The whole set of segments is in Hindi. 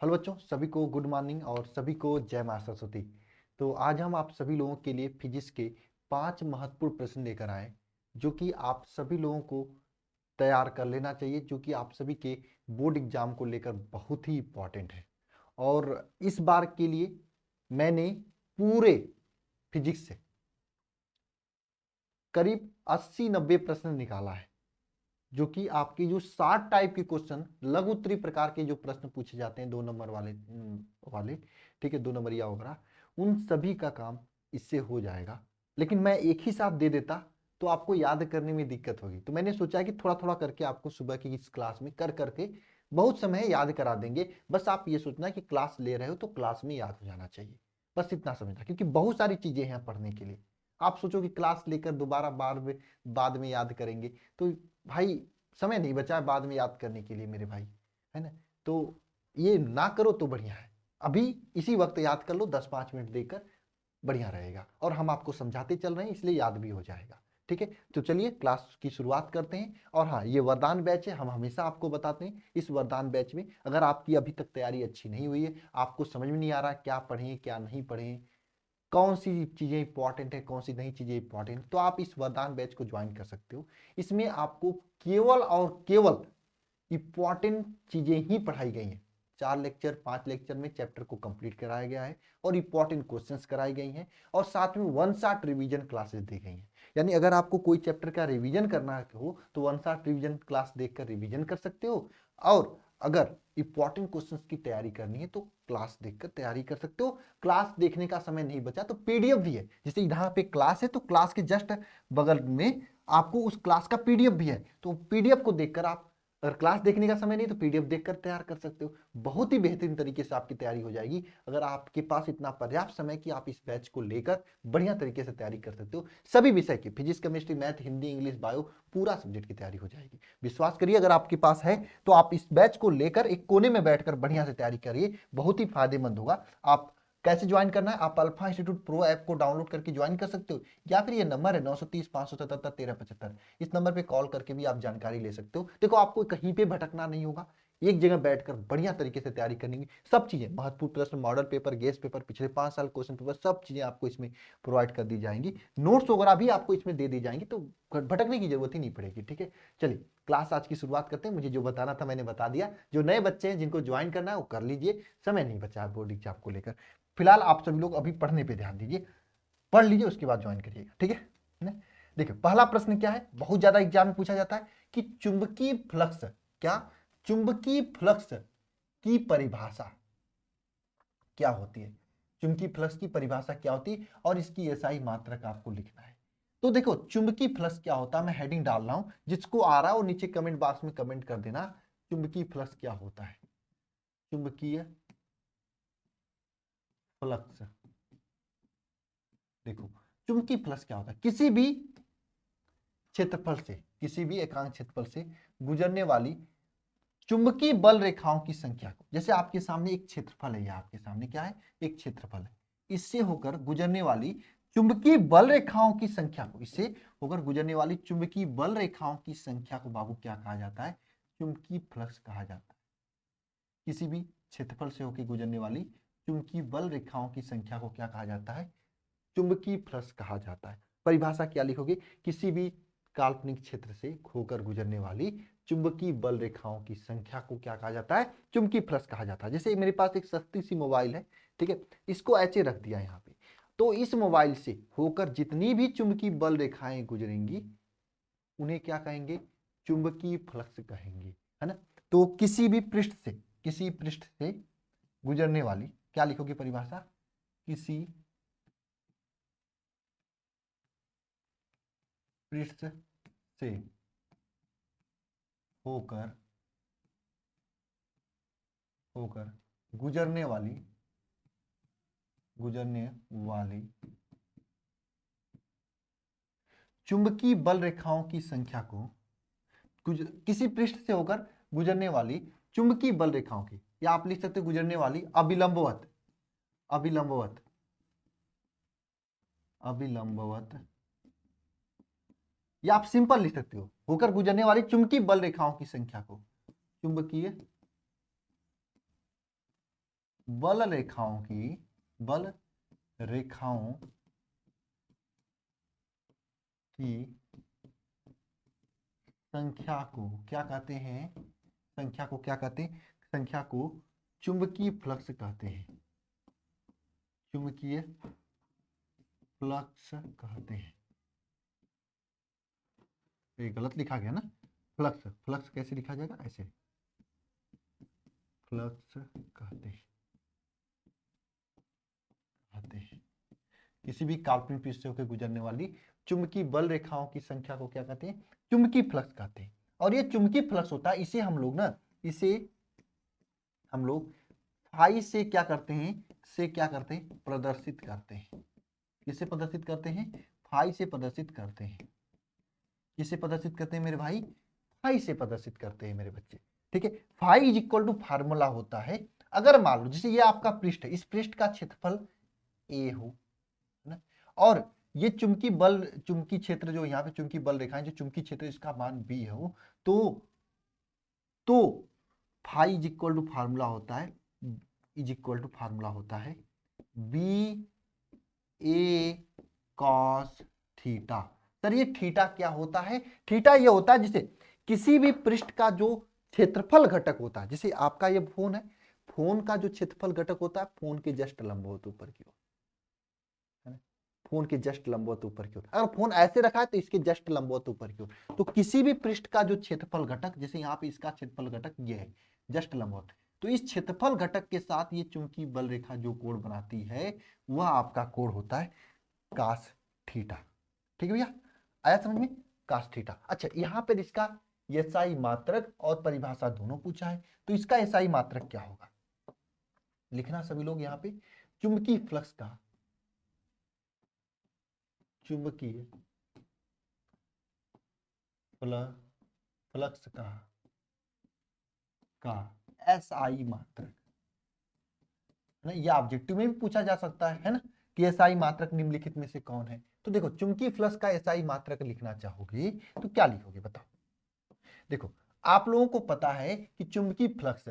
हेलो बच्चों, सभी को गुड मॉर्निंग और सभी को जय मां सरस्वती। तो आज हम आप सभी लोगों के लिए फिजिक्स के 5 महत्वपूर्ण प्रश्न लेकर आए, जो कि आप सभी लोगों को तैयार कर लेना चाहिए, जो कि आप सभी के बोर्ड एग्जाम को लेकर बहुत ही इंपॉर्टेंट है। और इस बार के लिए मैंने पूरे फिजिक्स से करीब 80-90 प्रश्न निकाला है, जो कि आपकी जो 60 टाइप के क्वेश्चन लघु उत्तरीय प्रकार के जो प्रश्न पूछे जाते हैं 2 नंबर वाले, ठीक है, 2 नंबरिया वगैरह, उन सभी का काम इससे हो जाएगा। लेकिन मैं एक ही साथ दे देता तो आपको याद करने में दिक्कत होगी, तो मैंने सोचा कि थोड़ा थोड़ा करके आपको सुबह की इस क्लास में कर करके बहुत समय याद करा देंगे। बस आप ये सोचना कि क्लास ले रहे हो तो क्लास में याद हो जाना चाहिए, बस इतना समझना, क्योंकि बहुत सारी चीजें हैं पढ़ने के लिए। आप सोचो कि क्लास लेकर दोबारा बाद में याद करेंगे, तो भाई समय नहीं बचा है बाद में याद करने के लिए मेरे भाई, है ना। तो ये ना करो तो बढ़िया है, अभी इसी वक्त याद कर लो, 10-5 मिनट देकर बढ़िया रहेगा। और हम आपको समझाते चल रहे हैं इसलिए याद भी हो जाएगा। ठीक है, तो चलिए क्लास की शुरुआत करते हैं। और हाँ, ये वरदान बैच है, हम हमेशा आपको बताते हैं इस वरदान बैच में अगर आपकी अभी तक तैयारी अच्छी नहीं हुई है, आपको समझ में नहीं आ रहा क्या पढ़ें क्या नहीं पढ़ें, कौन सी चीज़ें इंपॉर्टेंट है कौन सी नहीं चीज़ें इंपॉर्टेंट, तो आप इस वरदान बैच को ज्वाइन कर सकते हो। इसमें आपको केवल और केवल इंपॉर्टेंट चीज़ें ही पढ़ाई गई हैं। 4 लेक्चर 5 लेक्चर में चैप्टर को कंप्लीट कराया गया है और इंपॉर्टेंट क्वेश्चंस कराई गई हैं, और साथ में वन शॉट रिवीजन क्लासेस दी गई हैं। यानी अगर आपको कोई चैप्टर का रिवीजन करना हो तो वन शॉट रिवीजन क्लास देखकर रिवीजन कर सकते हो, और अगर इंपॉर्टेंट क्वेश्चंस की तैयारी करनी है तो क्लास देखकर तैयारी कर सकते हो। क्लास देखने का समय नहीं बचा तो पीडीएफ भी है, जैसे यहाँ पे क्लास है तो क्लास के जस्ट बगल में आपको उस क्लास का पीडीएफ भी है, तो पीडीएफ को देखकर आप, अगर क्लास देखने का समय नहीं तो पीडीएफ देखकर तैयार कर सकते हो। बहुत ही बेहतरीन तरीके से आपकी तैयारी हो जाएगी अगर आपके पास इतना पर्याप्त समय कि आप इस बैच को लेकर बढ़िया तरीके से तैयारी कर सकते हो। सभी विषय की physics chemistry math Hindi English bio पूरा सब्जेक्ट की तैयारी हो जाएगी। विश्वास करिए, अगर आपके पास है तो आप इस बैच को लेकर एक कोने में बैठकर बढ़िया से तैयारी करिए, बहुत ही फायदेमंद होगा। आप कैसे ज्वाइन करना है, आप अल्फा इंस्टीट्यूट प्रो ऐप को डाउनलोड करके ज्वाइन कर सकते हो, या फिर ये नंबर है 930-577-1375, इस नंबर पे कॉल करके भी आप जानकारी ले सकते हो। देखो, आपको कहीं पे भटकना नहीं होगा, एक जगह बैठकर बढ़िया तरीके से तैयारी करनी, सब चीजें महत्वपूर्ण प्रश्न मॉडल पेपर गेस्ट पेपर पिछले 5 साल क्वेश्चन पेपर सब चीजें आपको इसमें प्रोवाइड कर दी जाएंगी। नोट्स वगैरह भी आपको इसमें दे दी जाएंगी, तो भटकने की जरूरत ही नहीं पड़ेगी। ठीक है, चलिए क्लास आज की शुरुआत करते हैं। मुझे जो बताना था मैंने बता दिया, जो नए बच्चे हैं जिनको ज्वाइन करना है वो कर लीजिए, समय नहीं बचा है बोर्ड एग्जाम को लेकर। फिलहाल आप सभी लोग अभी पढ़ने पे ध्यान दीजिए, पढ़ लीजिए उसके बाद ज्वाइन करिएगा, ठीक है ना। देखिए पहला प्रश्न क्या है, बहुत ज्यादा एग्जाम में पूछा जाता है कि चुंबकीय फ्लक्स, क्या चुंबकीय फ्लक्स की परिभाषा क्या होती है, चुंबकीय फ्लक्स की परिभाषा क्या होती है और इसकी एसआई मात्रक आपको लिखना है। तो देखो चुंबकीय फ्लक्स क्या होता है, मैं हेडिंग डाल रहा हूं, जिसको आ रहा है वो नीचे कमेंट बॉक्स में कमेंट कर देना, चुंबकीय फ्लक्स क्या होता है। चुंबकीय फ्लक्स, देखो चुंबकीय फ्लक्स क्या होता है, किसी भी क्षेत्रफल से, किसी भी एकांक क्षेत्रफल से गुजरने वाली चुंबकीय बल रेखाओं की संख्या को, जैसे आपके सामने एक क्षेत्रफल है, या आपके सामने क्या है, एक क्षेत्रफल है, इससे होकर गुजरने वाली चुंबकीय बल रेखाओं की संख्या को, इससे होकर गुजरने वाली चुंबकीय बल रेखाओं की संख्या को बाबू क्या कहा जाता है, चुंबकीय फ्लक्स कहा जाता है। किसी भी क्षेत्रफल से होकर गुजरने वाली चुंबकीय बल रेखाओं की संख्या को क्या कहा जाता है, चुंबकीय फ्लक्स कहा जाता है। परिभाषा क्या लिखोगे, किसी भी काल्पनिक क्षेत्र से होकर गुजरने वाली चुंबकीय बल रेखाओं की संख्या को क्या कहा जाता है, चुंबकीय फ्लक्स कहा जाता है। जैसे मेरे पास एक सस्ती सी मोबाइल है, ठीक है, इसको ऐसे रख दिया यहाँ पे, तो इस मोबाइल से होकर जितनी भी चुंबकीय बल रेखाएं गुजरेंगी उन्हें क्या कहेंगे, चुंबकीय फ्लक्स कहेंगे, है ना। तो किसी भी पृष्ठ से, किसी पृष्ठ से गुजरने वाली, क्या लिखोगे परिभाषा, किसी पृष्ठ से होकर होकर गुजरने वाली, गुजरने वाली चुंबकीय बल रेखाओं की संख्या को, किसी पृष्ठ से होकर गुजरने वाली चुंबकीय बल रेखाओं की, या आप लिख सकते हो गुजरने वाली अभिलंबवत, अभिलंबवत, अभिलंबवत, या आप सिंपल लिख सकते हो होकर गुजरने वाली चुंबकीय बल रेखाओं की संख्या को, चुंबकीय बल रेखाओं की संख्या को क्या कहते हैं? संख्या को चुंबकीय फ्लक्स कहते हैं। चुंबकीय फ्लक्स कहते हैं। ये गलत लिखा गया ना, फ्लक्स कैसे लिखा जाएगा? ऐसे, फ्लक्स कहते हैं। किसी भी काल्पनिक पृष्ठ से होकर गुजरने वाली चुंबकीय बल रेखाओं की संख्या को क्या कहते हैं? चुंबकीय फ्लक्स कहते हैं। और ये चुंबकीय फ्लक्स होता है, इसे हम लोग फाई से क्या करते हैं? प्रदर्शित करते हैं। किससे प्रदर्शित करते हैं? फाई से प्रदर्शित करते हैं। किससे प्रदर्शित करते हैं मेरे भाई? फाई से प्रदर्शित करते हैं मेरे बच्चे। ठीक है, phi is equal to formula होता है, अगर मान लो जैसे ये आपका पृष्ठ है, इस पृष्ठ का क्षेत्रफल ए हो ना, और ये चुंबकीय क्षेत्र जो यहाँ पे चुंबकीय बल रेखाएं, जो चुंबकीय क्षेत्र इसका मान बी हो, तो phi is equal to formula होता है B A cos theta. Sir ये थीटा क्या होता है? थीटा ये होता है जिसे किसी भी पृष्ठ का जो क्षेत्रफल घटक होता है, जैसे आपका ये फोन है, फोन का जो क्षेत्रफल घटक होता है फोन के जस्ट लंबवत ऊपर की ओर, है ना, फोन के जस्ट लंबवत ऊपर की ओर। अगर फोन ऐसे रखा है तो इसके जस्ट लंबवत ऊपर की ओर। तो किसी भी पृष्ठ का जो क्षेत्रफल घटक, जैसे यहाँ पे इसका क्षेत्रफल घटक ये है जस्ट लंबवत, तो इस क्षेत्रफल घटक के साथ ये चुंबकीय बल रेखा जो कोण बनाती है वह आपका कोण होता है कास थीटा। ठीक है भैया, आया समझ में? Cos theta. अच्छा, यहाँ पर इसका एसआई मात्रक और परिभाषा दोनों पूछा है, तो इसका एसआई मात्रक क्या होगा लिखना सभी लोग यहाँ पे। चुंबकीय फ्लक्स का फ्लक्स का एसआई मात्रक ना, यह ऑब्जेक्टिव में भी पूछा जा सकता है ना, कि एसआई मात्रक निम्नलिखित में से कौन है? तो देखो, चुंबकीय फ्लक्स का एसआई मात्रक लिखना चाहोगे तो क्या लिखोगे बताओ? देखो, आप लोगों को पता है कि चुंबकीय flux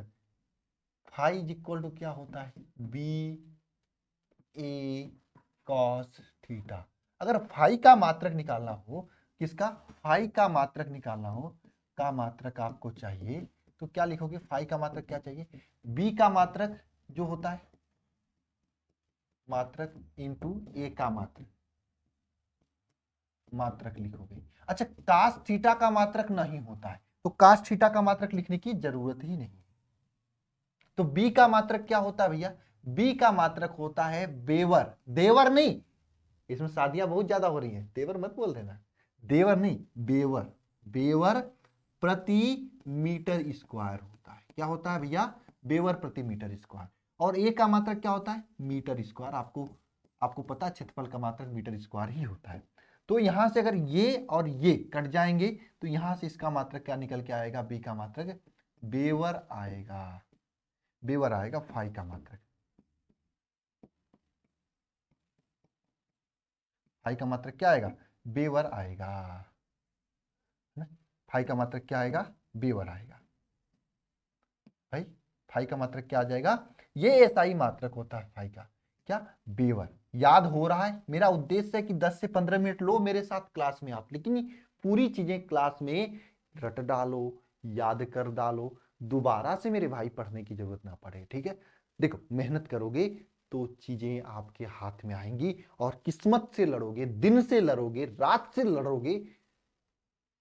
phi is equal to क्या होता है? B A cos theta. अगर फाई का मात्रक निकालना हो, किसका? फाई का मात्रक निकालना हो, का मात्रक आपको चाहिए, तो क्या लिखोगे? फाई का मात्रक क्या चाहिए? बी का मात्रक जो होता है मात्रक इंटू ए का मात्रक लिखोगे। अच्छा, कास थीटा का मात्रक नहीं होता है, तो कास थीटा का मात्रक लिखने की जरूरत ही नहीं। तो बी का मात्रक क्या होता है भैया? बी का मात्रक होता है बेवर, देवर नहीं, इसमें शादियां बहुत ज्यादा हो रही हैं, देवर मत बोल देना, देवर नहीं, बेवर। बेवर प्रति मीटर स्क्वायर होता है। क्या होता है भैया? बेवर प्रति मीटर स्क्वायर। और ए का मात्रक क्या होता है? Metre square. आपको पता है क्षेत्रफल का मात्रक मीटर स्क्वायर ही होता है। तो यहां से अगर ये और ये कट जाएंगे तो यहां से इसका मात्रक क्या निकल के आएगा? बी का मात्रक बेवर आएगा फाई का मात्रक। फाई का मात्रक क्या आएगा? बेवर आएगा। फाई का मात्रक क्या आएगा? बेवर आएगा। भाई फाई का मात्रक क्या आ जाएगा? ये एसआई मात्रक होता है फाई का, क्या? बेवर। याद हो रहा है? मेरा उद्देश्य है कि 10 से 15 मिनट लो मेरे साथ क्लास में आप, लेकिन पूरी चीजें क्लास में रट डालो, याद कर डालो, दोबारा से मेरे भाई पढ़ने की जरूरत ना पड़े। ठीक है, देखो मेहनत करोगे तो चीजें आपके हाथ में आएंगी, और किस्मत से लड़ोगे, दिन से लड़ोगे, रात से लड़ोगे,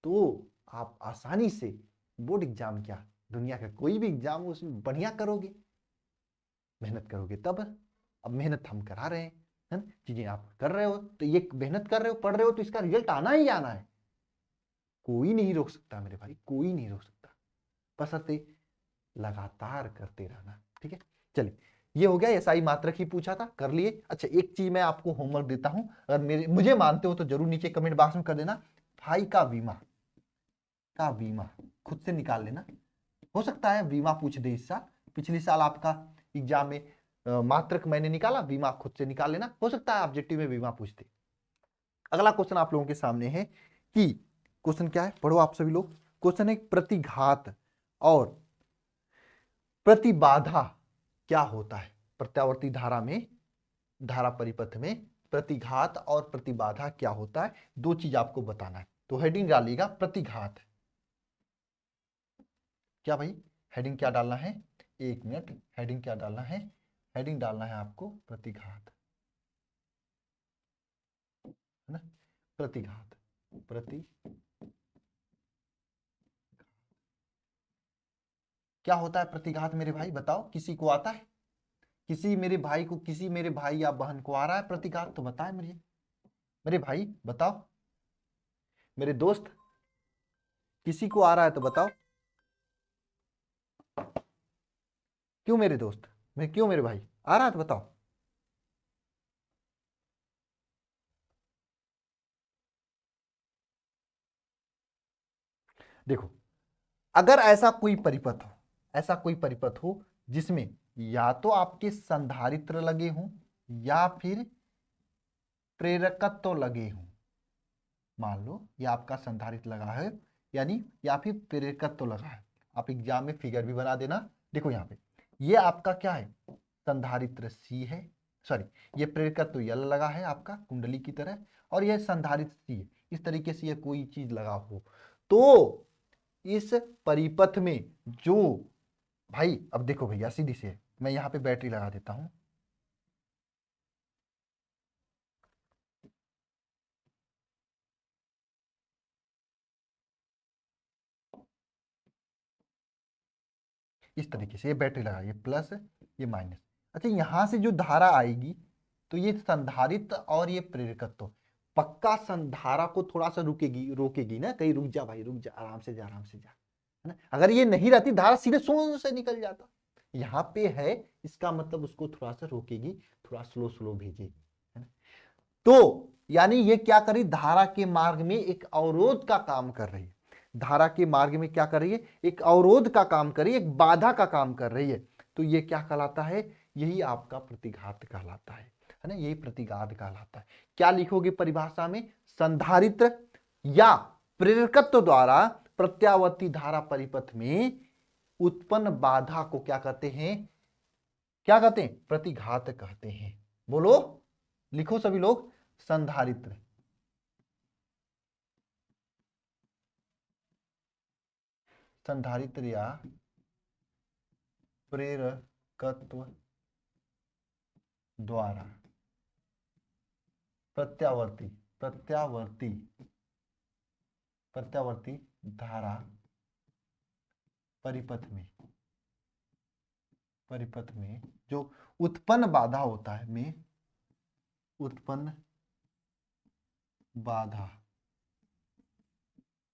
तो आप आसानी से बोर्ड एग्जाम क्या, दुनिया का कोई भी एग्जाम हो उसमें बढ़िया करोगे, मेहनत करोगे तब। अब मेहनत हम करा रहे हैं, है ना, चीजें आप कर रहे हो, तो ये मेहनत कर रहे हो, पढ़ रहे हो, तो इसका रिजल्ट आना ही आना है। कोई नहीं रोक सकता मेरे भाई, कोई नहीं रोक सकता, बशर्ते लगातार करते रहना। ठीक है, चलिए, ये हो गया एसआई मात्रक ही पूछा था, कर लिए। अच्छा, एक चीज मैं आपको होमवर्क देता हूं, अगर मुझे मानते हो तो जरूर नीचे कमेंट बॉक्स में कर देना। फाई का बीमा खुद से निकाल लेना, हो सकता है बीमा पूछ दे इस साल। पिछले साल आपका एग्जाम में मात्रक मैंने निकाला, बीमा खुद से निकाल लेना, हो सकता है ऑब्जेक्टिव में बीमा पूछ दे। अगला क्वेश्चन आप लोगों के सामने है कि क्वेश्चन क्या है, पढ़ो आप सभी लोग। क्वेश्चन है प्रतिघात और प्रतिबाधा क्या होता है? प्रत्यावर्ती धारा में, धारा परिपथ में प्रतिघात और प्रतिबाधा क्या होता है, दो चीज आपको बताना है। तो हेडिंग डालिएगा प्रतिघात। क्या भाई, हेडिंग क्या डालना है, एक मिनट, हेडिंग क्या डालना है, हेडिंग डालना है आपको प्रतिघात, है ना, प्रतिघात, प्रति क्या होता है प्रतिघात मेरे भाई, बताओ, किसी को आता है, किसी मेरे भाई को, किसी मेरे भाई या बहन को आ रहा है प्रतिघात, तो बताए मुझे, मेरे भाई बताओ, मेरे दोस्त, किसी को आ रहा है तो बताओ, क्यों मेरे दोस्त, मैं क्यों मेरे भाई, आ रहा है तो बताओ। देखो, अगर ऐसा कोई परिपथ हो, ऐसा कोई परिपथ हो जिसमें या तो आपके संधारित्र लगे हों या फिर प्रेरकत्व तो लगे हों, मान लो ये आपका संधारित्र लगा है, यानी या फिर प्रेरकत्व तो लगा है, आप एग्जाम में फिगर भी बना देना। देखो यहाँ पे ये आपका क्या है, संधारित्र सी है, सॉरी ये प्रेरकत्व तो यल लगा है आपका कुंडली की तरह, और ये संधारित्र सी है, इस तरीके से ये कोई चीज लगा हो, तो इस परिपथ में जो, भाई अब देखो भैया सीधी से मैं यहाँ पे बैटरी लगा देता हूं, इस तरीके से ये बैटरी लगा, ये प्लस ये माइनस। अच्छा यहां से जो धारा आएगी तो ये संधारित्र और ये प्रेरकत्व, पक्का संधारा को थोड़ा सा रुकेगी, रोकेगी ना, कहीं रुक जा भाई, रुक जा, आराम से जा, आराम से जा, है ना। अगर ये नहीं रहती धारा सीधे शून्य से निकल जाता, यहाँ पे है, इसका मतलब उसको थोड़ा सा रोकेगी, थोड़ा स्लो स्लो भेजेगी, है ना। तो यानी ये क्या करी, धारा के मार्ग में एक अवरोध का काम कर रही है, धारा के मार्ग में क्या कर रही है, एक अवरोध का काम कर रही है, एक बाधा का काम कर रही है, तो ये क्या कहलाता है, यही आपका प्रतिघात कहलाता है ना, यही प्रतिघात कहलाता है। क्या लिखोगे परिभाषा में, संधारित्र या प्रेरकत्व द्वारा प्रत्यावर्ती धारा परिपथ में उत्पन्न बाधा को क्या कहते हैं, क्या कहते हैं, प्रतिघात कहते हैं। बोलो, लिखो सभी लोग, संधारित्र, संधारित्र या प्रेरकत्व द्वारा प्रत्यावर्ती, प्रत्यावर्ती, प्रत्यावर्ती धारा परिपथ में, परिपथ में जो उत्पन्न बाधा होता है, में उत्पन्न बाधा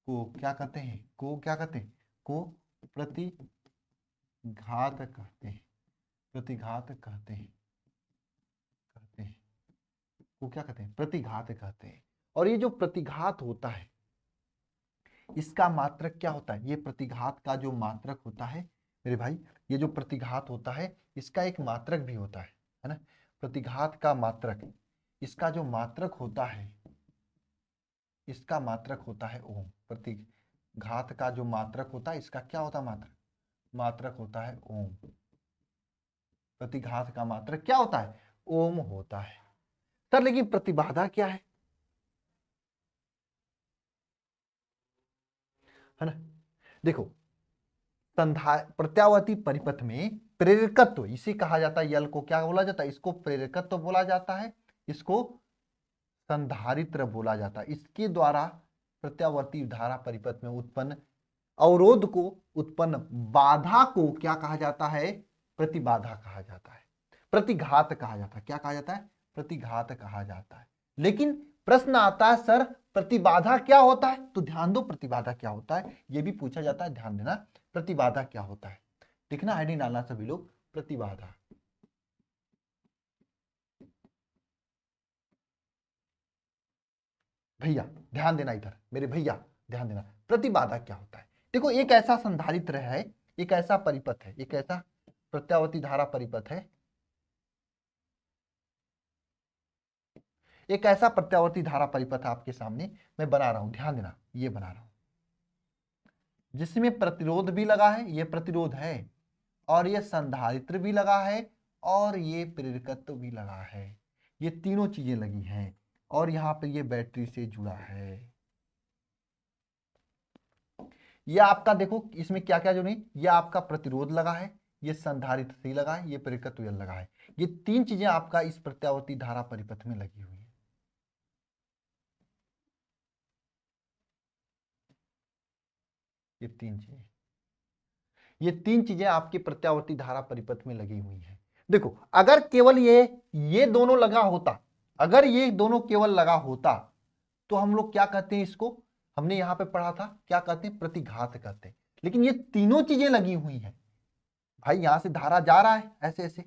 को क्या कहते हैं, को क्या कहते हैं, को प्रतिघात कहते हैं, प्रतिघात कहते हैं, कहते हैं, को क्या कहते हैं, प्रतिघात कहते हैं। और ये जो प्रतिघात होता है इसका मात्रक क्या होता है, ये प्रतिघात का जो मात्रक होता है मेरे भाई, ये जो प्रतिघात होता है इसका एक मात्रक भी होता है ना, प्रतिघात का मात्रक, इसका जो मात्रक होता है, इसका मात्रक होता है ओम, प्रतिघात का जो मात्रक होता है इसका क्या होता है, मात्रक, मात्रक होता है ओम, प्रतिघात का मात्रक क्या होता है, ओम होता है। सर लेकिन प्रतिबाधा क्या है ना, देखो प्रत्यावर्ती परिपथ में प्रेरकत्व इसे कहा जाता है, यल को क्या बोला जाता है, इसको प्रेरकत्व बोला जाता है, इसको संधारित्र बोला जाता है। इसके द्वारा प्रत्यावर्ती धारा परिपथ में उत्पन्न अवरोध को, उत्पन्न बाधा को क्या कहा जाता है, प्रतिबाधा कहा जाता है, प्रतिघात कहा जाता है, क्या कहा जाता है, प्रतिघात कहा जाता है। लेकिन प्रश्न आता है सर प्रतिबाधा क्या होता है, तो ध्यान दो प्रतिबाधा क्या होता है, यह भी पूछा जाता है, ध्यान देना, प्रतिबाधा क्या होता है, लिखना हेडिंग डालना सभी लोग, प्रतिबाधा, भैया ध्यान देना इधर, मेरे भैया ध्यान देना, प्रतिबाधा क्या होता है। देखो एक ऐसा संधारित्र है, एक ऐसा परिपथ है, एक ऐसा प्रत्यावर्ती धारा परिपथ है, एक ऐसा प्रत्यावर्ती धारा परिपथ आपके सामने मैं बना रहा हूं, ध्यान देना, ये बना रहा हूं, जिसमें प्रतिरोध भी लगा है, ये प्रतिरोध है, और ये संधारित्र भी लगा है, और ये प्रेरकत्व भी लगा है, ये तीनों चीजें लगी हैं, और यहाँ पे ये बैटरी से जुड़ा है। ये आपका देखो इसमें क्या क्या जो नहीं, ये आपका प्रतिरोध लगा है, ये संधारित्र सी लगा है, ये प्रेरकत्व लगा है। ये तीन चीजें आपका इस प्रत्यावर्ती धारा परिपथ में लगी हुई है। ये तीन चीजें आपकी प्रत्यावर्ती धारा परिपथ में लगी हुई हैं। देखो अगर केवल ये दोनों लगा होता, अगर ये दोनों केवल लगा होता तो हम लोग क्या कहते हैं इसको, हमने यहां पे पढ़ा था क्या कहते हैं, प्रतिघात कहते हैं। लेकिन ये तीनों चीजें लगी हुई हैं भाई, यहां से धारा जा रहा है ऐसे ऐसे,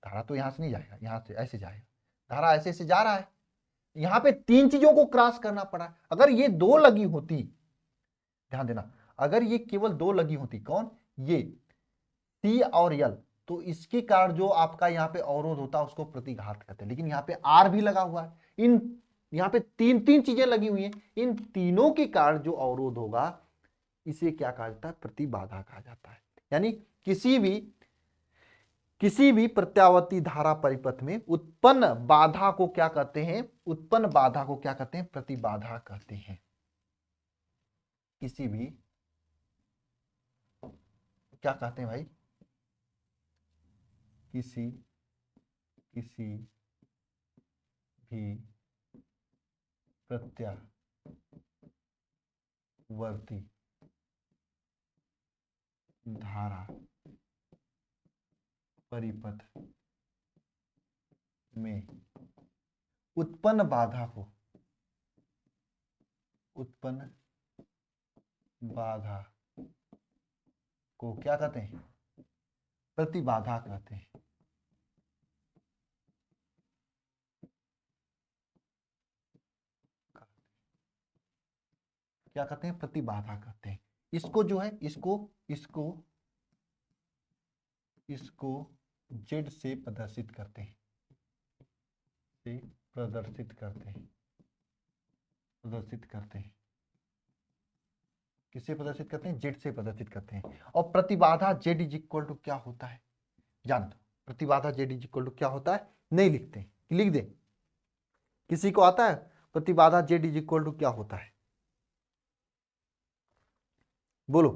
धारा तो यहां से नहीं जाएगा, यहां से ऐसे जाएगा, धारा ऐसे ऐसे जा रहा है, यहां पे तीन चीजों को क्रॉस करना पड़ा। अगर ये दो लगी होती, ध्यान देना, अगर ये केवल दो लगी होती, कौन, ये सी और यल, तो इसके कारण जो आपका यहाँ पे अवरोध होता है उसको प्रतिघात कहते हैं। लेकिन यहाँ पे आर भी लगा हुआ है, इन यहाँ पे तीन तीन चीजें लगी हुई हैं, इन तीनों के कारण जो अवरोध होगा इसे क्या कहा जाता है, प्रतिबाधा कहा जाता है। यानी किसी भी प्रत्यावर्ती धारा परिपथ में उत्पन्न बाधा को क्या कहते हैं, उत्पन्न बाधा को क्या कहते हैं, प्रतिबाधा कहते हैं। किसी भी क्या कहते हैं भाई, किसी भी प्रत्यावर्ती धारा परिपथ में उत्पन्न बाधा को क्या कहते हैं, प्रतिबाधा कहते हैं। क्या कहते हैं, प्रतिबाधा कहते हैं। इसको जो है इसको जेड से प्रदर्शित करते हैं, प्रदर्शित करते हैं। किससे प्रदर्शित करते हैं, जेड से प्रदर्शित करते हैं। और प्रतिबाधा जेड इज इक्वल टू क्या होता है, जान दो, प्रतिबाधा जेड इज इक्वल टू क्या होता है, नहीं लिखते, लिख दे, किसी को आता है प्रतिबाधा जेड इज इक्वल टू क्या होता है, बोलो।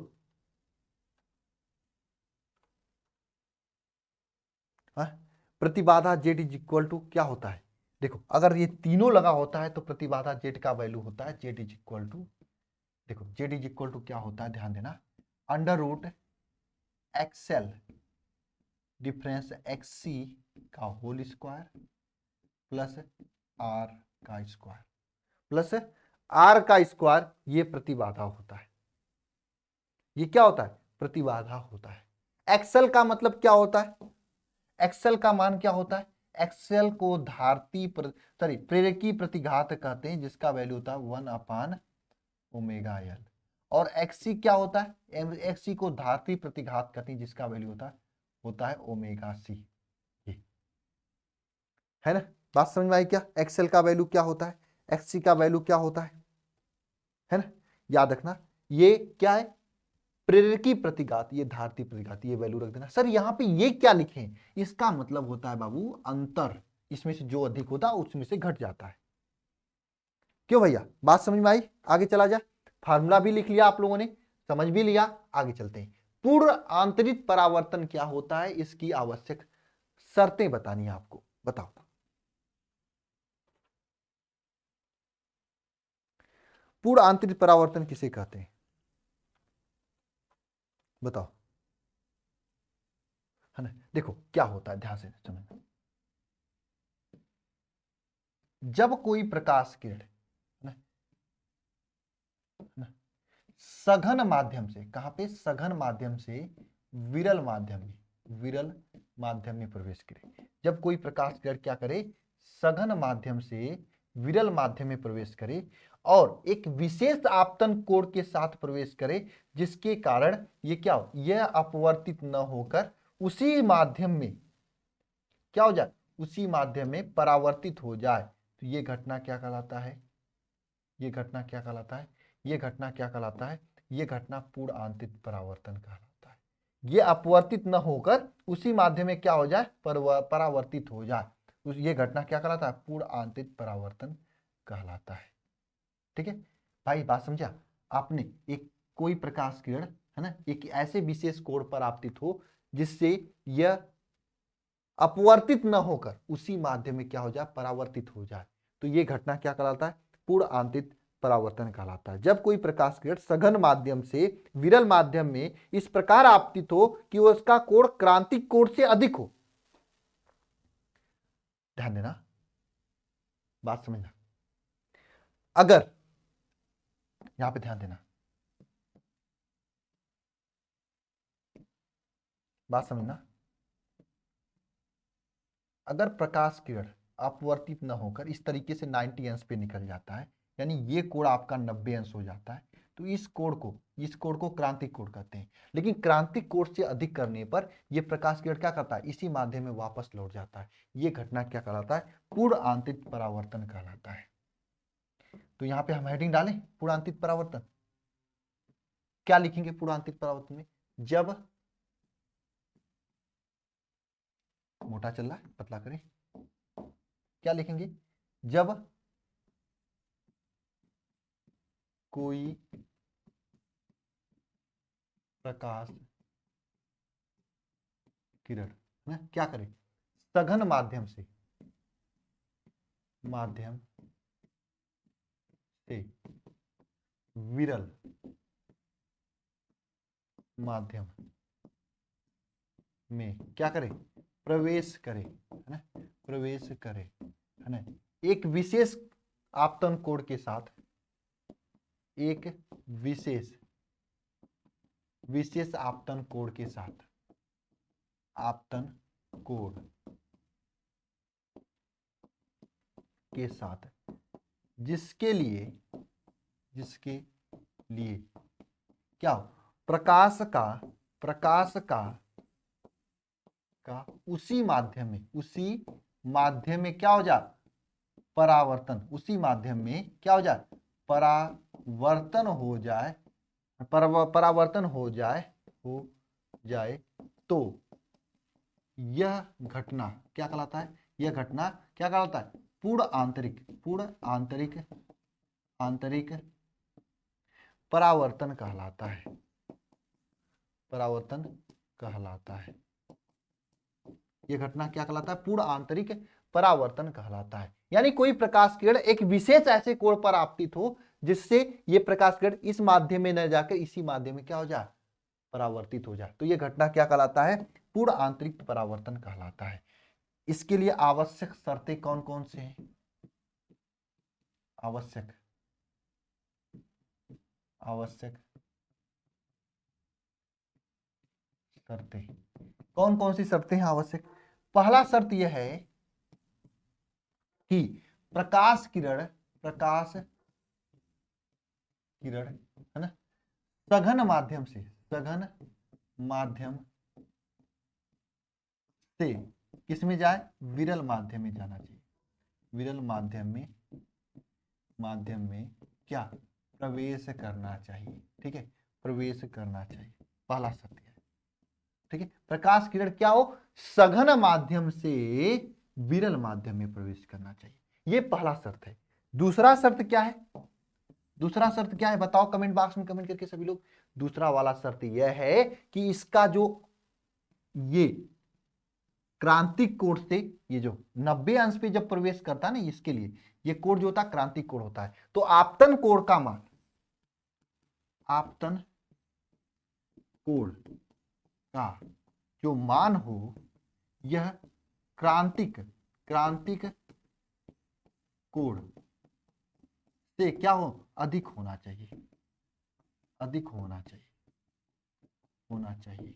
प्रतिबाधा जेड इज इक्वल टू क्या होता है, देखो अगर ये तीनों लगा होता है तो प्रतिबाधा जेड का वैल्यू होता है जेड इज इक्वल टू, देखो जेड इज इक्वल टू क्या होता है, ध्यान देना, under root XL difference XC का होल स्क्वायर प्लस आर का स्क्वायर, प्लस आर का स्क्वायर, ये प्रतिबाधा होता है। ये क्या होता है, प्रतिबाधा होता है। एक्सएल का मतलब क्या होता है, एक्सएल का मान क्या होता है, एक्सएल को प्रेरकी प्रतिघात कहते हैं, जिसका वैल्यू होता है 1/ओमेगा एल। और एक्सी क्या होता है, एक्सी को धारती प्रतिघात कहते हैं, जिसका वैल्यू होता है ओमेगा सी। है ना, बात समझ में आई क्या, एक्सएल का वैल्यू क्या होता है, एक्सी का वैल्यू क्या होता है ना, याद रखना। ये क्या है, प्रेरकी प्रतिघात, ये धारती प्रतिघात, ये वैल्यू रख देना। सर यहाँ पे ये क्या लिखे हैं, इसका मतलब होता है बाबू अंतर, इसमें से जो अधिक होता है उसमें से घट जाता है। क्यों भैया, बात समझ में आई, आगे चला जाए। फार्मूला भी लिख लिया आप लोगों ने, समझ भी लिया, आगे चलते हैं। पूर्ण आंतरिक परावर्तन क्या होता है, इसकी आवश्यक शर्तें बतानी है आपको, बताओ। पूर्ण आंतरिक परावर्तन किसे कहते हैं, बताओ। है ना, देखो क्या होता है, ध्यान से समझना। जब कोई प्रकाश किरण सघन माध्यम से, कहां पे, सघन माध्यम से विरल माध्यम में प्रवेश करे, जब कोई प्रकाश किरण क्या करे, सघन माध्यम से विरल माध्यम में प्रवेश करे और एक विशेष आपतन कोण के साथ प्रवेश करे, जिसके कारण ये क्या हो, यह अपवर्तित न होकर उसी माध्यम में क्या हो जाए, उसी माध्यम में परावर्तित हो जाए, तो ये घटना क्या कहलाता है, ये घटना क्या कहलाता है, ये घटना क्या कहलाता है, ये घटना पूर्ण आंतरिक परावर्तन कहलाता है। ये अपवर्तित न होकर उसी माध्यम में क्या हो जाए, परावर्तित हो जाए, ये घटना क्या कहलाता है, पूर्ण आंतरिक परावर्तन कहलाता है। ठीक है भाई, बात समझा आपने। एक कोई प्रकाश किरण है ना, एक ऐसे विशेष कोण पर आपतित हो जिससे यह अपवर्तित न होकर उसी माध्यम में क्या हो जाए, परावर्तित हो जाए, तो ये घटना क्या कहलाता है, पूर्ण आंतरिक परावर्तन कहलाता है। जब कोई प्रकाश किरण सघन माध्यम से विरल माध्यम में इस प्रकार आपतित हो कि उसका कोण क्रांतिक कोण से अधिक हो। ध्यान देना, बात समझना। अगर यहां पे ध्यान देना, बात समझना। अगर प्रकाश किरण अपवर्तित न होकर इस तरीके से 90 अंश पे निकल जाता है, यानी ये कोण आपका 90 अंश हो जाता है, तो इस कोण को क्रांतिक कोण कहते हैं। लेकिन क्रांतिक कोण से अधिक करने पर यह प्रकाश किरण क्या करता है, इसी माध्यम में वापस लौट जाता है। यह घटना क्या कहलाता है, पूर्ण आंतरिक परावर्तन कहलाता है। तो यहां पे हम हेडिंग डालें, पूर्ण आंतरिक परावर्तन। क्या लिखेंगे पूर्ण आंतरिक परावर्तन में, जब मोटा चल रहा है पतला करें, क्या लिखेंगे, जब कोई प्रकाश किरण ना क्या करे, सघन माध्यम से विरल माध्यम में क्या करे, प्रवेश करे, है ना, प्रवेश करे, है ना, एक विशेष आपतन कोण के साथ, एक विशेष आपतन कोण के साथ, आपतन कोण के साथ, जिसके लिए क्या हो, प्रकाश का उसी माध्यम में क्या हो जाए, परावर्तन, उसी माध्यम में क्या हो जाए, परावर्तन हो जाए, परावर्तन हो जाए, तो यह घटना क्या कहलाता है, यह घटना क्या कहलाता है, पूर्ण आंतरिक परावर्तन कहलाता है, परावर्तन कहलाता है। यह घटना क्या कहलाता है, पूर्ण आंतरिक परावर्तन कहलाता है। यानी कोई प्रकाश किरण एक विशेष ऐसे कोण पर आपतित हो जिससे यह प्रकाश किरण इस माध्यम में न जाकर इसी माध्यम में क्या हो जाए, परावर्तित हो जाए, तो यह घटना क्या कहलाता है, पूर्ण आंतरिक परावर्तन कहलाता है। इसके लिए आवश्यक शर्तें कौन कौन से हैं, आवश्यक शर्तें कौन कौन सी शर्तें हैं आवश्यक। पहला शर्त यह है कि प्रकाश किरण है ना, सघन माध्यम से किस में जाए, विरल माध्यम में जाना चाहिए, विरल माध्यम में क्या प्रवेश करना चाहिए। ठीक है, प्रवेश करना चाहिए, पहला शर्त है। ठीक है, प्रकाश किरण क्या हो, सघन माध्यम से विरल माध्यम में प्रवेश करना चाहिए, यह पहला शर्त है। दूसरा शर्त क्या है, दूसरा शर्त क्या है बताओ, कमेंट बॉक्स में कमेंट करके सभी लोग। दूसरा वाला शर्त यह है कि इसका जो ये क्रांतिक कोण से ये जो 90 अंश पे जब प्रवेश करता है ना, इसके लिए ये कोण जो होता है क्रांतिक कोण होता है, तो आपतन कोण का मान, आपतन कोण का जो मान हो, यह क्रांतिक कोण से क्या हो, अधिक होना चाहिए, अधिक होना चाहिए।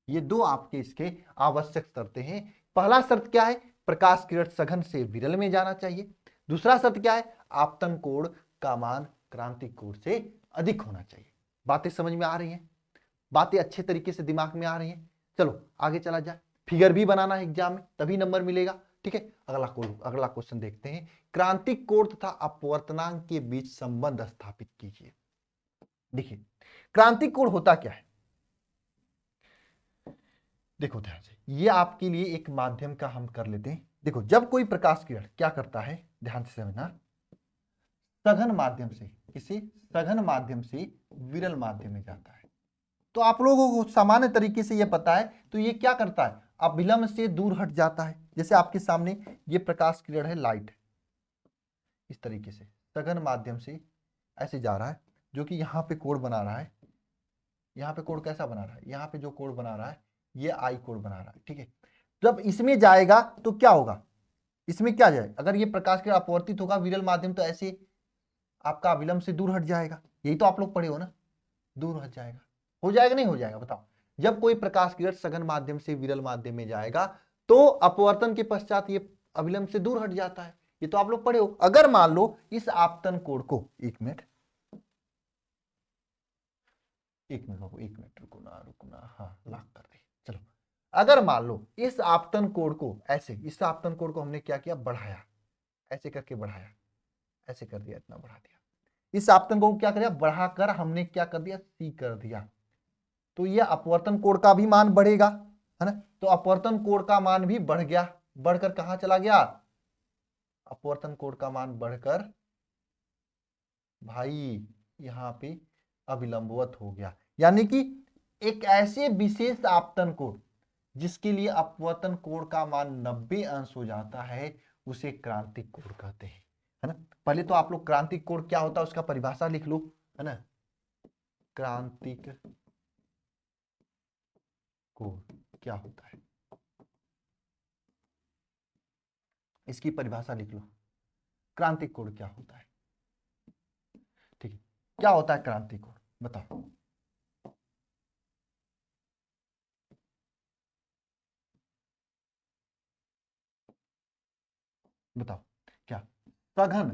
ये दो आपके इसके आवश्यक शर्तें हैं। पहला शर्त क्या है, प्रकाश किरण सघन से विरल में जाना चाहिए। दूसरा शर्त क्या है, आपतन कोण का मान क्रांतिक कोण से अधिक होना चाहिए। बातें समझ में आ रही हैं, बातें अच्छे तरीके से दिमाग में आ रही हैं। चलो आगे चला जाए, फिगर भी बनाना है एग्जाम में तभी नंबर मिलेगा। ठीक है, अगला क्वेश्चन देखते हैं। क्रांतिक कोण तथा अपवर्तनांक के बीच संबंध स्थापित कीजिए। देखिए क्रांतिक कोण होता क्या है, देखो ध्यान से, ये आपके लिए एक माध्यम का हम कर लेते हैं। देखो जब कोई प्रकाश किरण क्या करता है, ध्यान से समझना, सघन माध्यम से, किसी सघन माध्यम से विरल माध्यम में जाता है, तो आप लोगों को सामान्य तरीके से ये पता है, तो ये क्या करता है, अभिलंब से दूर हट जाता है। जैसे आपके सामने ये प्रकाश किरण है, लाइट, इस तरीके से सघन माध्यम से ऐसे जा रहा है, जो कि यहाँ पे कोण बना रहा है। यहाँ पे कोण कैसा बना रहा है, यहाँ पे जो कोण बना रहा है ये आई कोण बना रहा है, ठीक है। जब इसमें जाएगा तो क्या होगा, इसमें क्या जाए, अगर ये प्रकाश किरण अपवर्तित होगा विरल माध्यम, तो ऐसे आपका अविलंब से दूर हट जाएगा। यही तो आप लोग पढ़े हो ना, दूर हट जाएगा, हो जाएगा नहीं हो जाएगा बताओ। जब कोई प्रकाश किरण सघन माध्यम से विरल माध्यम में जाएगा तो अपवर्तन के पश्चात ये अविलंब से दूर हट जाता है। ये तो आप लोग पढ़े हो। अगर मान लो इस आपतन कोण को, एक मिनट बाबू, एक मिनट रुकना, हाँ लॉक कर दे, चलो। अगर मान लो इस आपतन कोण को ऐसे, इस आपतन कोण को हमने क्या किया, बढ़ाया, ऐसे करके बढ़ाया, ऐसे कर दिया, इतना बढ़ा दिया, इस आपतन कोण को क्या कर दिया, बढ़ाकर हमने क्या कर दिया, सी कर दिया, तो ये अपवर्तन कोण का भी मान बढ़ेगा, है ना। तो अपवर्तन कोण का मान भी बढ़ गया, बढ़कर कहां चला गया, अपवर्तन कोण का मान बढ़कर भाई यहां पे अभिलंबवत हो गया। यानी कि एक ऐसे विशेष आपतन कोण जिसके लिए अपवर्तन कोण का मान 90 अंश हो जाता है, उसे क्रांतिक कोण कहते हैं, है ना। पहले तो आप लोग क्रांतिक कोण क्या होता है उसका परिभाषा लिख लो, है ना। क्रांतिक कोण क्या होता है, इसकी परिभाषा लिख लो, क्रांतिक कोण क्या होता है, ठीक है। क्या होता है क्रांतिक कोण, बताओ। बताओ क्या, सघन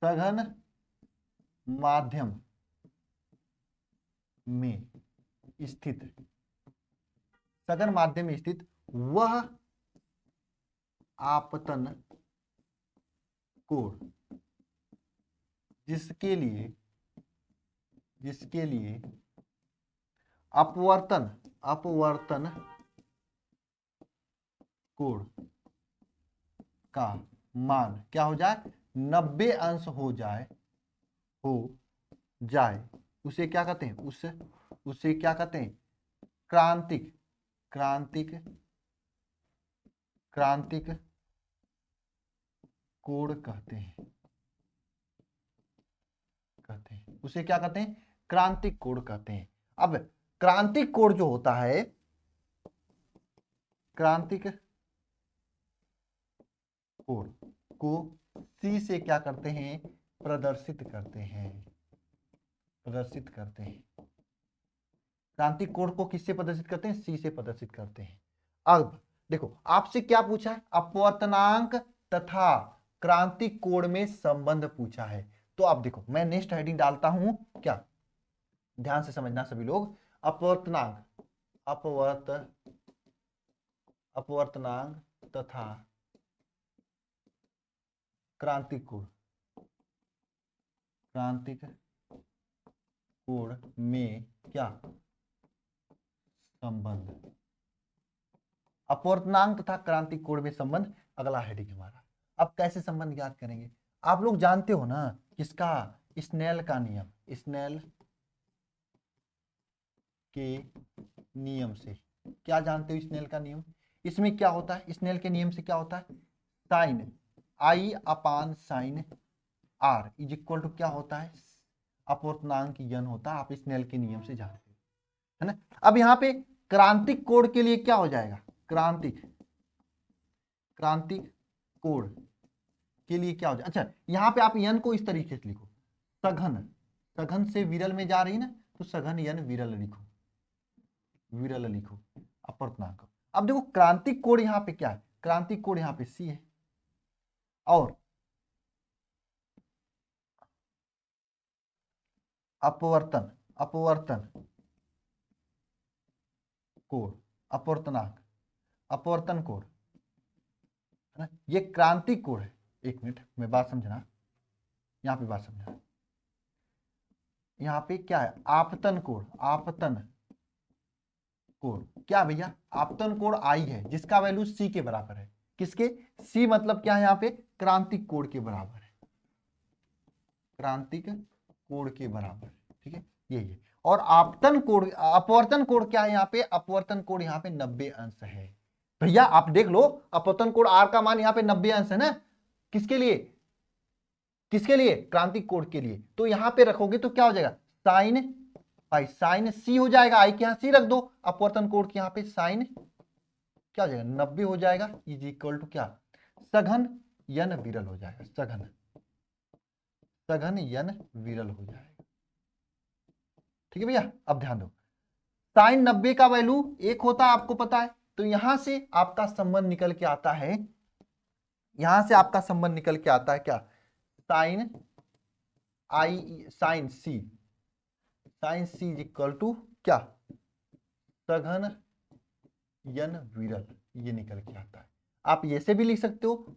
सघन माध्यम में स्थित, सघन माध्यम में स्थित वह आपतन कोण जिसके लिए अपवर्तन कोण का मान क्या हो जाए, 90 अंश हो जाए, उसे क्या कहते हैं, उसे क्या कहते हैं, क्रांतिक क्रांतिक क्रांतिक कोण कहते हैं, उसे क्या कहते हैं, क्रांतिक कोण कहते हैं। अब क्रांतिक कोण जो होता है, क्रांतिक कोण को सी से क्या करते हैं, प्रदर्शित करते हैं, क्रांतिक कोण को किससे प्रदर्शित करते हैं, सी से प्रदर्शित करते हैं। अब देखो आपसे क्या पूछा है, अपवर्तनांक तथा क्रांतिक कोण में संबंध पूछा है। तो आप देखो मैं नेक्स्ट हेडिंग डालता हूं क्या, ध्यान से समझना सभी लोग, अपवर्तनांक अपवर्तनांक तथा क्रांतिक कोण में क्या संबंध, अपवर्तनांक तथा क्रांतिक कोण में संबंध, अगला हेडिंग हमारा। अब कैसे संबंध ज्ञात करेंगे, आप लोग जानते हो ना किसका, स्नेल का नियम, स्नेल के नियम से, क्या जानते हो स्नेल का नियम, इसमें क्या होता है, स्नेल के नियम से क्या होता है, sine I upon sine R is equal to क्या होता है, अपवर्तनांक यन होता है, आप स्नेल के नियम से जानते हो, है ना। अब यहाँ पे क्रांतिक कोण के लिए क्या हो जाएगा, क्रांतिक कोण के लिए क्या हो जाए, अच्छा यहाँ पे आप यन को इस तरीके से लिखो, सघन से विरल में जा रही ना, तो सघन यन विरल लिखो अपवर्तनांक। अब देखो क्रांतिक कोण यहाँ पे क्या है, क्रांतिक कोण यहाँ पे सी है, और अपवर्तन कोण, अपवर्तन कोण, है ना, ये क्रांतिक कोण है। एक मिनट मैं बात समझना, यहाँ पे बात समझना, यहाँ पे क्या है, आपतन कोण क्या भैया, आपतन कोण आई है जिसका वैल्यू सी के बराबर है। किसके? सी मतलब क्या है यहाँ पे, क्रांतिक कोण के बराबर है, क्रांतिक कोण के बराबर, ठीक है यही है। और आपतन कोण, अपवर्तन कोण क्या है यहाँ पे, अपवर्तन कोण यहाँ पे 90 अंश है। भैया आप देख लो, अपवर्तन कोण आर का मान यहाँ पे 90 अंश है ना, किसके लिए, किसके लिए, क्रांतिक कोण के लिए। तो यहां पे रखोगे तो क्या हो जाएगा, साइन आई, साइन सी हो जाएगा, आई के यहां सी रख दो, अपवर्तन कोण के यहां पे साइन क्या हो जाएगा 90 हो जाएगा, इज इक्वल टू क्या, सघन यन विरल हो जाएगा, सघन, सघन यन विरल हो जाएगा। ठीक है भैया, अब ध्यान दो, साइन 90 का वैल्यू 1 होता है आपको पता है, तो यहां से आपका संबंध निकल के आता है, यहां से आपका संबंध निकल के आता है क्या, sine I, sine C, sine C is equal to क्या, सघन यन विरल, ये निकल के आता है। आप ये से भी लिख सकते हो,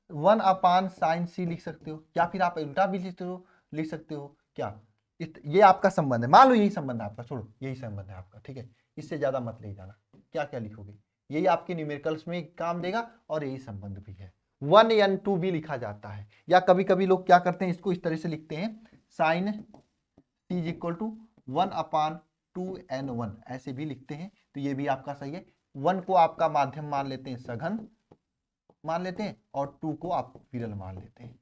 वन अपान साइन सी लिख सकते हो, या फिर आप उल्टा भी लिख सकते हो क्या, ये आपका संबंध है, मान लो यही संबंध है आपका, छोड़ो यही संबंध है आपका, ठीक है, इससे ज्यादा मत ले जाना, क्या क्या लिखोगे, यही आपके न्यूमेरिकल्स में काम देगा, और यही संबंध भी है। 1n2 भी लिखा जाता है, या कभी कभी लोग क्या करते हैं, इसको इस तरह से लिखते हैं, sine C is equal to 1/2n1 ऐसे भी लिखते हैं, तो ये भी आपका सही है। 1 को आपका माध्यम मान लेते हैं, सघन मान लेते हैं, और 2 को आप विरल मान लेते हैं,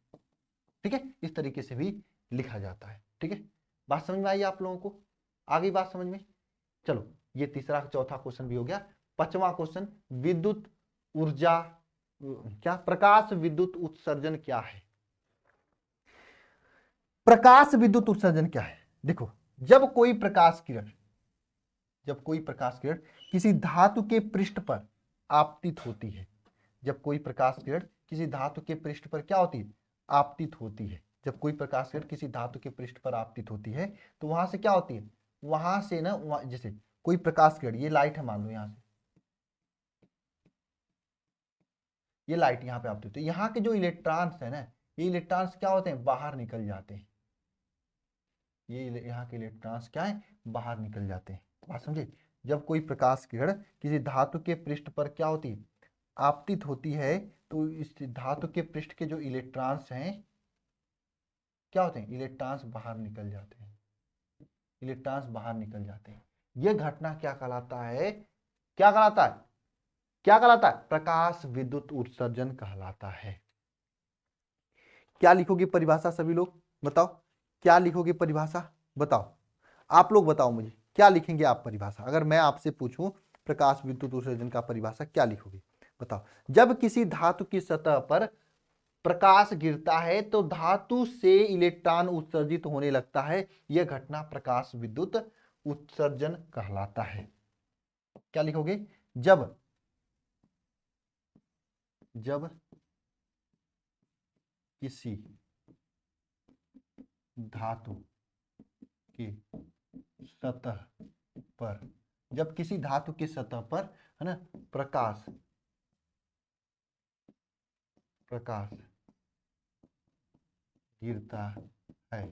ठीक है, इस तरीके से भी लिखा जाता है। ठीक है, बात समझ में आई आप लोगों को, आ गई बात समझ में। चलो ये तीसरा चौथा क्वेश्चन भी हो गया। पांचवा क्वेश्चन, विद्युत ऊर्जा क्या, प्रकाश विद्युत उत्सर्जन क्या है। प्रकाश विद्युत उत्सर्जन क्या है, देखो जब कोई प्रकाश किरण, जब कोई प्रकाश किरण किसी धातु के पृष्ठ पर आपतित होती है, जब कोई प्रकाश किरण किसी धातु के पृष्ठ पर क्या होती है, आपतित होती है, जब कोई प्रकाश किरण किसी धातु के पृष्ठ पर आपतित होती है, तो वहां से क्या होती है, वहां से ना, जैसे कोई प्रकाश किरण, ये लाइट है मान लो, यहां से ये लाइट यहाँ पे आपतित होती है, यहाँ के जो इलेक्ट्रॉन्स है ना, ये इलेक्ट्रॉन्स क्या होते हैं, बाहर निकल जाते हैं, ये यहाँ के इलेक्ट्रॉन्स क्या है, बाहर निकल जाते हैं। बात समझे, जब कोई प्रकाश किरण किसी धातु के पृष्ठ पर क्या होती है, आपतित होती है, तो इस धातु के पृष्ठ के जो इलेक्ट्रॉन्स हैं क्या होते हैं, इलेक्ट्रॉन्स बाहर निकल जाते हैं, इलेक्ट्रॉन्स बाहर निकल जाते हैं। यह घटना क्या कहलाता है, क्या कहलाता है, क्या कहलाता है, प्रकाश विद्युत उत्सर्जन कहलाता है। क्या लिखोगे परिभाषा, सभी लोग बताओ, क्या लिखोगे परिभाषा, बताओ आप लोग, बताओ मुझे क्या लिखेंगे आप परिभाषा, अगर मैं आपसे पूछूं प्रकाश विद्युत उत्सर्जन का परिभाषा क्या लिखोगे, बताओ। जब किसी धातु की सतह पर प्रकाश गिरता है तो धातु से इलेक्ट्रॉन उत्सर्जित होने लगता है, यह घटना प्रकाश विद्युत उत्सर्जन कहलाता है। क्या लिखोगे, जब जब किसी धातु की सतह पर, जब किसी धातु की सतह पर है ना प्रकाश गिरता है,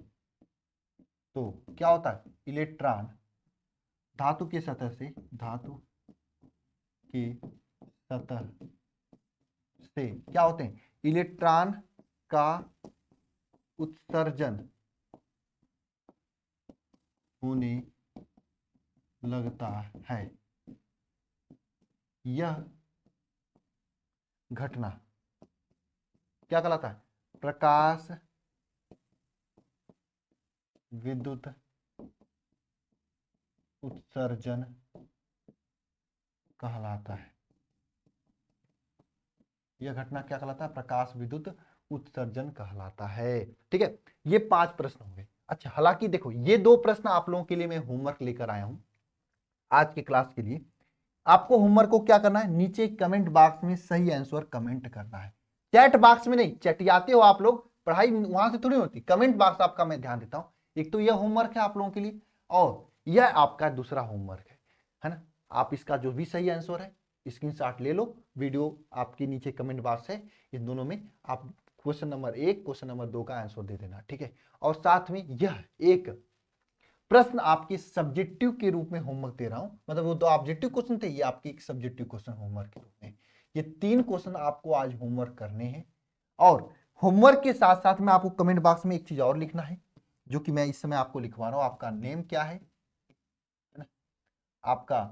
तो क्या होता है, इलेक्ट्रॉन धातु की सतह से, धातु की सतह से क्या होते हैं, इलेक्ट्रॉन का उत्सर्जन होने लगता है, यह घटना क्या कहलाता है, प्रकाश विद्युत उत्सर्जन कहलाता है। यह घटना क्या कहलाता है, प्रकाश विद्युत उत्सर्जन कहलाता है। ठीक है, ये 5 प्रश्न हो गए। अच्छा, हालांकि देखो ये 2 प्रश्न आप लोगों के लिए मैं होमवर्क लेकर आया हूं आज के क्लास के लिए। आपको होमवर्क को क्या करना है, नीचे कमेंट बॉक्स में सही आंसर कमेंट करना है, चैट बॉक्स में नहीं, चटियाते हो आप लोग, पढ़ाई वहां से थोड़ी होती, कमेंट बॉक्स आपका मैं ध्यान देता हूं। एक तो यह होमवर्क है आप लोगों के लिए, और यह आपका दूसरा होमवर्क है ना। आप इसका जो भी सही आंसर है स्क्रीनशॉट ले लो, वीडियो आपके नीचे कमेंट बॉक्स है, इन दोनों में आप क्वेश्चन नंबर 1 क्वेश्चन नंबर 2 का आंसर दे देना, ठीक है। और साथ में यह एक प्रश्न आपके सब्जेक्टिव के रूप में होमवर्क दे रहा हूं, मतलब वो 2 ऑब्जेक्टिव क्वेश्चन थे, ये आपके एक सब्जेक्टिव क्वेश्चन होमवर्क के रूप में। ये 3 क्वेश्चन आपको आज होमवर्क करने हैं। और होमवर्क के साथ साथ में आपको कमेंट बॉक्स में एक चीज और लिखना है, जो कि मैं इस समय आपको लिखवा रहा हूं। आपका नेम क्या है ना? आपका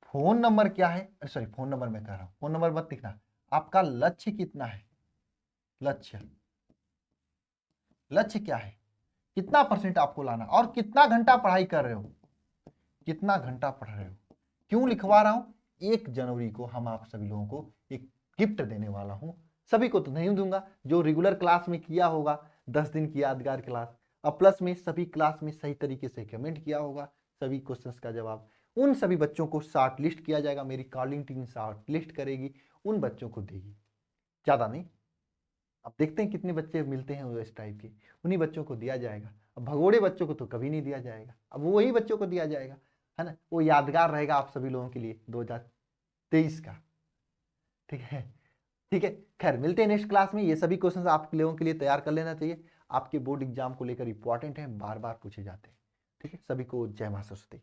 फोन नंबर क्या है, सॉरी फोन नंबर मैं कह रहा हूं, फोन नंबर मत लिखना। आपका लक्ष्य कितना है, लक्ष्य लक्ष्य क्या है, कितना परसेंट आपको लाना, और कितना घंटा पढ़ाई कर रहे हो, कितना घंटा पढ़ रहे हो। क्यों लिखवा रहा हूं, 1 जनवरी को हम आप सभी लोगों को एक गिफ्ट देने वाला हूं। सभी को तो नहीं दूंगा, जो रेगुलर क्लास में किया होगा 10 दिन की यादगार क्लास, और प्लस में सभी क्लास में सही तरीके से कमेंट किया होगा, सभी क्वेश्चंस का जवाब, उन सभी बच्चों को शॉर्ट लिस्ट किया जाएगा। मेरी कॉलिंग टीम शॉर्ट लिस्ट करेगी, उन बच्चों को देगी, ज्यादा नहीं। अब देखते हैं कितने बच्चे मिलते हैं इस टाइप के, उन्हीं बच्चों को दिया जाएगा। अब भगोड़े बच्चों को तो कभी नहीं दिया जाएगा, अब वही बच्चों को दिया जाएगा, है ना। वो यादगार रहेगा आप सभी लोगों के लिए 2023 का। ठीक है, ठीक है। खैर मिलते हैं नेक्स्ट क्लास में। ये सभी क्वेश्चंस आप लोगों के लिए तैयार कर लेना चाहिए, आपके बोर्ड एग्जाम को लेकर इंपॉर्टेंट है, बार बार पूछे जाते हैं। ठीक है, सभी को जय मां सरस्वती।